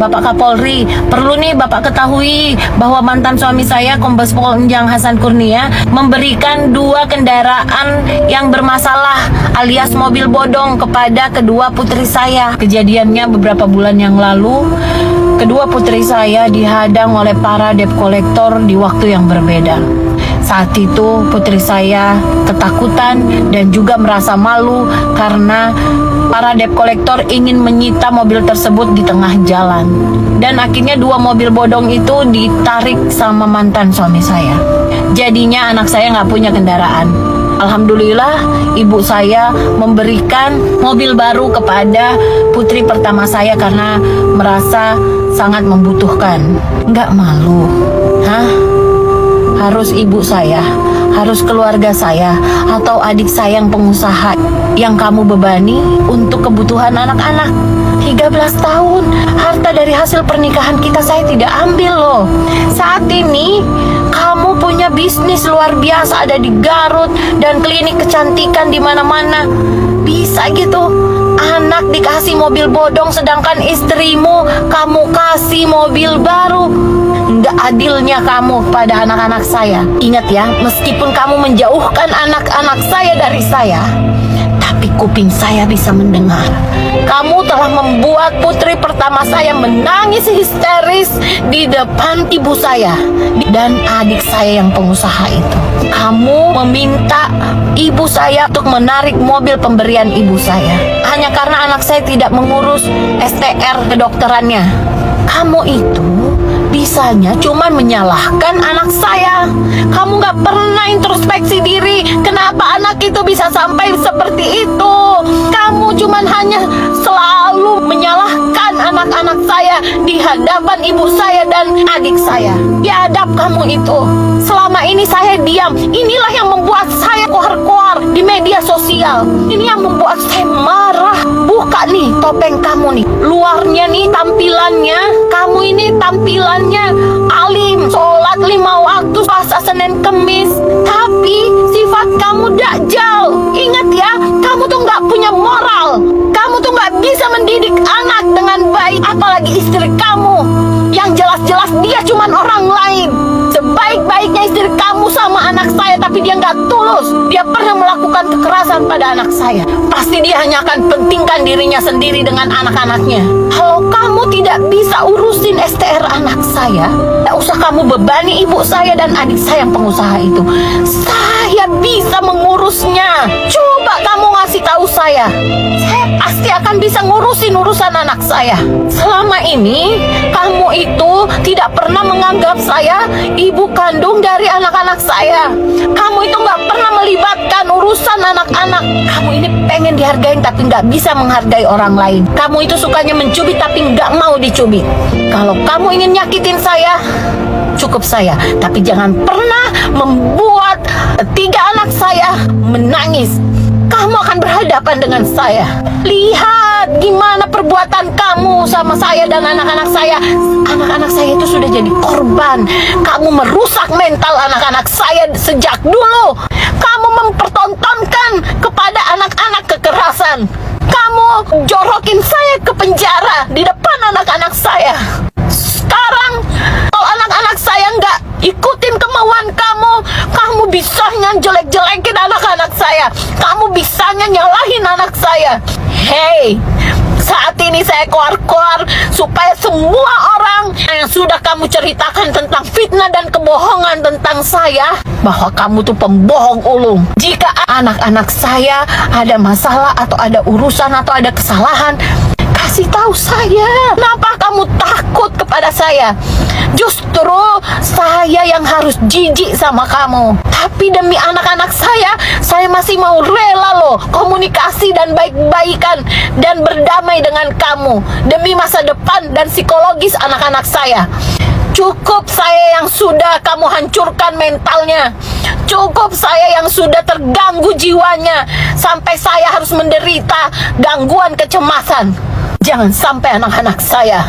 Bapak Kapolri, perlu nih Bapak ketahui bahwa mantan suami saya, Kombes Pol Enjang Hasan Kurnia, memberikan 2 kendaraan yang bermasalah alias mobil bodong kepada kedua putri saya. Kejadiannya beberapa bulan yang lalu, kedua putri saya dihadang oleh para debt collector di waktu yang berbeda. Saat itu putri saya ketakutan dan juga merasa malu karena para debt collector ingin menyita mobil tersebut di tengah jalan. Dan akhirnya 2 mobil bodong itu ditarik sama mantan suami saya. Jadinya anak saya nggak punya kendaraan. Alhamdulillah ibu saya memberikan mobil baru kepada putri pertama saya karena merasa sangat membutuhkan. Nggak malu? Hah? Harus ibu saya, harus keluarga saya, atau adik saya yang pengusaha yang kamu bebani untuk kebutuhan anak-anak. 13 tahun, harta dari hasil pernikahan kita saya tidak ambil loh. Saat ini kamu punya bisnis luar biasa, ada di Garut dan klinik kecantikan di mana-mana. Bisa gitu, anak dikasih mobil bodong sedangkan istrimu kamu kasih mobil baru. Nggak adilnya kamu pada anak-anak saya. Ingat ya, meskipun kamu menjauhkan anak-anak saya dari saya, tapi kuping saya bisa mendengar. Kamu telah membuat putri pertama saya menangis histeris di depan ibu saya dan adik saya yang pengusaha itu. Kamu meminta ibu saya untuk menarik mobil pemberian ibu saya hanya karena anak saya tidak mengurus STR kedokterannya. Kamu itu bisanya cuma menyalahkan anak saya. Kamu gak pernah introspeksi diri. Kenapa anak itu bisa sampai seperti itu? Kamu cuma hanya selalu menyalahkan anak-anak saya di hadapan ibu saya dan adik saya. Biadab kamu itu. Selama ini saya diam. Inilah yang membuat saya koar-koar di media sosial. Ini yang membuat saya marah. Buka nih topeng kamu nih. Luarnya nih tampilannya, kamu ini tampilannya alim, sholat 5 waktu puasa Senin Kemis, tapi sifat kamu dakjal. Ingat ya, kamu tuh nggak punya moral. Kamu tuh nggak bisa mendidik anak dengan baik, apalagi istri kamu yang jelas-jelas dia cuman orang lain. Sebaik-baiknya istri kamu sama anak saya, tapi dia nggak tulus. Dia pernah melakukan kekerasan pada anak saya. Pasti dia hanya akan pentingkan dirinya sendiri dengan anak-anaknya. Kalau kamu tidak bisa urusin STR anak saya, tidak usah kamu bebani ibu saya dan adik saya yang pengusaha itu. Saya bisa mengurusnya. Coba kamu ngasih tahu saya pasti akan bisa ngurusin urusan anak saya. Selama ini kamu itu tidak pernah menganggap saya ibu kandung dari anak-anak saya. Kamu itu nggak pernah melibatkan urusan anak-anak. Kamu ini pengen dihargain tapi nggak bisa menghargai orang lain. Kamu itu sukanya mencubit tapi nggak mau dicubit. Kalau kamu ingin nyakitin saya, cukup saya, tapi jangan pernah membuat 3 anak saya menangis. Kamu akan berhadapan dengan saya. Lihat gimana perbuatan kamu sama saya dan anak-anak saya. Anak-anak saya itu sudah jadi korban. Kamu merusak mental anak-anak saya sejak dulu. Kamu mempertontonkan kepada anak-anak kekerasan. Kamu jorokin saya ke penjara di depan anak-anak saya. Sekarang kalau anak-anak saya nggak ikutin kemauan kamu, kamu bisanya jelek-jelekin anak-anak saya. Kamu bisanya nyalahin anak saya. Hey, saat ini saya keluar-keluar supaya semua orang yang sudah kamu ceritakan tentang fitnah dan kebohongan tentang saya, bahwa kamu tuh pembohong ulung. Jika anak-anak saya ada masalah atau ada urusan atau ada kesalahan, kasih tahu saya. Kenapa kamu takut kepada saya? Justru saya yang harus jijik sama kamu. Tapi demi anak-anak saya masih mau rela loh komunikasi dan baik-baikan dan berdamai dengan kamu demi masa depan dan psikologis anak-anak saya. Cukup saya yang sudah kamu hancurkan mentalnya. Cukup saya yang sudah terganggu jiwanya sampai saya harus menderita gangguan kecemasan. Jangan sampai anak-anak saya